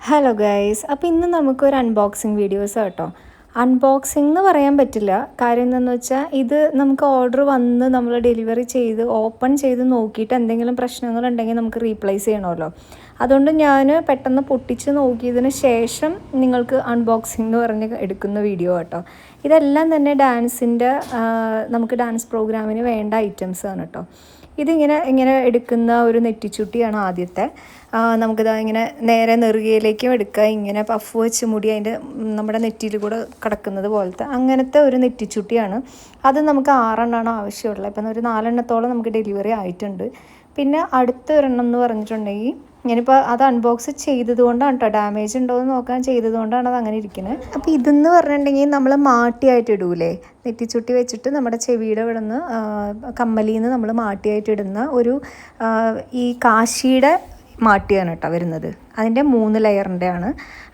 Hello guys, അപ്പോൾ ഇന്ന് നമുക്കൊരു അൺബോക്സിങ് വീഡിയോസ് കേട്ടോ. അൺബോക്സിംഗ് എന്ന് പറയാൻ പറ്റില്ല. കാര്യം എന്താണെന്ന് വെച്ചാൽ ഇത് നമുക്ക് ഓർഡർ വന്ന് നമ്മൾ ഡെലിവറി ചെയ്ത് ഓപ്പൺ ചെയ്ത് നോക്കിയിട്ട് എന്തെങ്കിലും പ്രശ്നങ്ങളുണ്ടെങ്കിൽ നമുക്ക് റീപ്ലേസ് ചെയ്യണമല്ലോ. അതുകൊണ്ട് ഞാൻ പെട്ടെന്ന് പൊട്ടിച്ച് നോക്കിയതിന് ശേഷം നിങ്ങൾക്ക് അൺബോക്സിംഗ് എന്ന് പറഞ്ഞ് എടുക്കുന്ന വീഡിയോ കേട്ടോ. ഇതെല്ലാം തന്നെ നമുക്ക് ഡാൻസ് പ്രോഗ്രാമിന് വേണ്ട ഐറ്റംസാണ് കേട്ടോ. ഇങ്ങനെ എടുക്കുന്ന ഒരു നെറ്റിച്ചുട്ടിയാണ് ആദ്യത്തെ. നമുക്കിത് ഇങ്ങനെ നേരെ നെറുകയിലേക്കും എടുക്കുക. ഇങ്ങനെ പഫ് വെച്ച് മുടി നമ്മുടെ നെറ്റിയിൽ കൂടെ കിടക്കുന്നത് പോലത്തെ അങ്ങനത്തെ ഒരു നെറ്റിച്ചുട്ടിയാണ്. അത് നമുക്ക് 6 എണ്ണമാണ് ആവശ്യമുള്ളത്. ഇപ്പം ഒരു 4 എണ്ണത്തോളം നമുക്ക് ഡെലിവറി ആയിട്ടുണ്ട്. പിന്നെ അടുത്ത ഒരെണ്ണം എന്ന് പറഞ്ഞിട്ടുണ്ടെങ്കിൽ ഞാനിപ്പോൾ അത് അൺബോക്സ് ചെയ്തതുകൊണ്ടാണ് കേട്ടോ. ഡാമേജ് ഉണ്ടോ എന്ന് നോക്കാൻ ചെയ്തതുകൊണ്ടാണ് അത് അങ്ങനെ ഇരിക്കുന്നത്. അപ്പോൾ ഇതെന്ന് പറഞ്ഞിട്ടുണ്ടെങ്കിൽ നമ്മൾ മാട്ടിയായിട്ട് ഇടൂലേ, നെറ്റിച്ചുട്ടി വെച്ചിട്ട് നമ്മുടെ ചെവിയുടെ ഇവിടെ നിന്ന് കമ്മലിൽ നിന്ന് നമ്മൾ മാട്ടിയായിട്ട് ഇടുന്ന ഒരു ഈ കാശിയുടെ മാട്ടിയാണ് കേട്ടോ വരുന്നത്. അതിൻ്റെ 3 ലെയറിൻ്റെ ആണ്.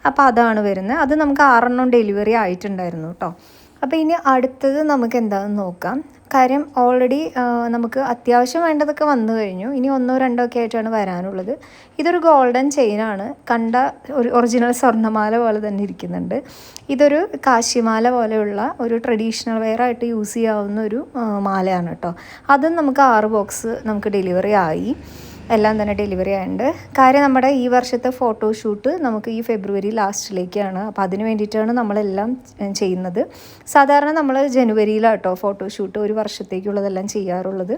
അപ്പോൾ അതാണ് വരുന്നത്. അത് നമുക്ക് 6 എണ്ണം ഡെലിവറി ആയിട്ടുണ്ടായിരുന്നു കേട്ടോ. അപ്പോൾ ഇനി അടുത്തത് നമുക്ക് എന്താണെന്ന് നോക്കാം. കാര്യം ഓൾറെഡി നമുക്ക് അത്യാവശ്യം വേണ്ടതൊക്കെ വന്നു കഴിഞ്ഞു. ഇനി 1 2 ഒക്കെ ആയിട്ടാണ് വരാനുള്ളത്. ഇതൊരു ഗോൾഡൻ ചെയിനാണ്. കണ്ട ഒരു ഒറിജിനൽ സ്വർണ്ണമാല പോലെ തന്നെ ഇരിക്കുന്നുണ്ട്. ഇതൊരു കാശിമാല പോലെയുള്ള ഒരു ട്രഡീഷണൽ വെയർ ആയിട്ട് യൂസ് ചെയ്യാവുന്ന ഒരു മാലയാണ് കേട്ടോ. അതും നമുക്ക് 6 ബോക്സ് നമുക്ക് ഡെലിവറി ആയി. എല്ലാം തന്നെ ഡെലിവറി ആയിട്ടുണ്ട്. കാര്യം നമ്മുടെ ഈ വർഷത്തെ ഫോട്ടോഷൂട്ട് നമുക്ക് ഈ ഫെബ്രുവരി ലാസ്റ്റിലേക്കാണ്. അപ്പോൾ അതിന് വേണ്ടിയിട്ടാണ് നമ്മളെല്ലാം ചെയ്യുന്നത്. സാധാരണ നമ്മൾ ജനുവരിയിലാട്ടോ ഫോട്ടോഷൂട്ട് ഒരു വർഷത്തേക്കുള്ളതെല്ലാം ചെയ്യാറുള്ളത്.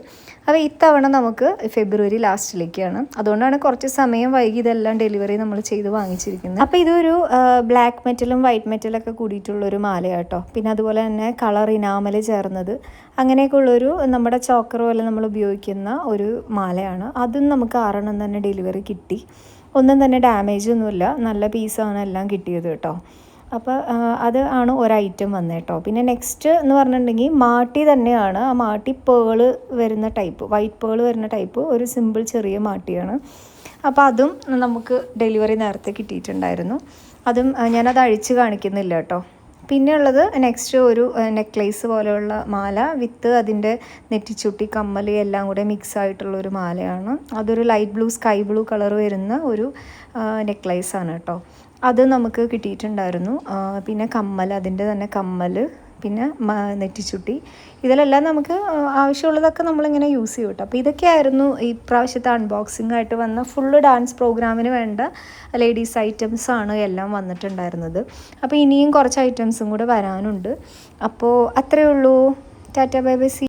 അപ്പോൾ ഇത്തവണ നമുക്ക് ഫെബ്രുവരി ലാസ്റ്റിലേക്കാണ്. അതുകൊണ്ടാണ് കുറച്ച് സമയം വൈകി ഇതെല്ലാം ഡെലിവറി നമ്മൾ ചെയ്ത് വാങ്ങിച്ചിരിക്കുന്നത്. അപ്പോൾ ഇതൊരു ബ്ലാക്ക് മെറ്റലും വൈറ്റ് മെറ്റലൊക്കെ കൂടിയിട്ടുള്ളൊരു മാലയാട്ടോ. പിന്നെ അതുപോലെ തന്നെ കളർ ഇനാമൽ ചേർന്നത് അങ്ങനെയൊക്കെയുള്ളൊരു നമ്മുടെ ചോക്കർ പോലെ നമ്മൾ ഉപയോഗിക്കുന്ന ഒരു മാലയാണ്. അതും നമുക്ക് 6 എണ്ണം തന്നെ ഡെലിവറി കിട്ടി. ഒന്നും തന്നെ ഡാമേജ് ഒന്നുമില്ല. നല്ല പീസാണ് എല്ലാം കിട്ടിയത് കേട്ടോ. അപ്പോൾ അത് ആണ് ഒരൈറ്റം വന്നത് കേട്ടോ. പിന്നെ നെക്സ്റ്റ് എന്ന് പറഞ്ഞിട്ടുണ്ടെങ്കിൽ മാട്ടി തന്നെയാണ്. ആ മാട്ടി പേള് വരുന്ന ടൈപ്പ്, വൈറ്റ് പേള് വരുന്ന ടൈപ്പ് ഒരു സിമ്പിൾ ചെറിയ മാട്ടിയാണ്. അപ്പോൾ അതും നമുക്ക് ഡെലിവറി നേരത്തെ കിട്ടിയിട്ടുണ്ടായിരുന്നു. അതും ഞാനത് അഴിച്ച് കാണിക്കുന്നില്ല കേട്ടോ. പിന്നെ ഉള്ളത് നെക്സ്റ്റ് ഒരു നെക്ലേസ് പോലെയുള്ള മാല വിത്ത് അതിൻ്റെ നെറ്റിച്ചുട്ടി കമ്മൽ എല്ലാം കൂടെ മിക്സ് ആയിട്ടുള്ളൊരു മാലയാണ്. അതൊരു light blue sky blue colour വരുന്ന ഒരു നെക്ലേസാണ് കേട്ടോ. അത് നമുക്ക് കിട്ടിയിട്ടുണ്ടായിരുന്നു. പിന്നെ കമ്മൽ, അതിൻ്റെ തന്നെ കമ്മൽ, പിന്നെ നെറ്റിച്ചുട്ടി, ഇതിലെല്ലാം നമുക്ക് ആവശ്യമുള്ളതൊക്കെ നമ്മളിങ്ങനെ യൂസ് ചെയ്യും കേട്ടോ. അപ്പോൾ ഇതൊക്കെയായിരുന്നു ഈ പ്രാവശ്യത്തെ അൺബോക്സിംഗ് ആയിട്ട് വന്ന ഫുള്ള് ഡാൻസ് പ്രോഗ്രാമിന് വേണ്ട ലേഡീസ് ഐറ്റംസാണ് എല്ലാം വന്നിട്ടുണ്ടായിരുന്നത്. അപ്പോൾ ഇനിയും കുറച്ച് ഐറ്റംസും കൂടെ വരാനുണ്ട്. അപ്പോൾ അത്രയേ ഉള്ളൂ. Tata bye bye.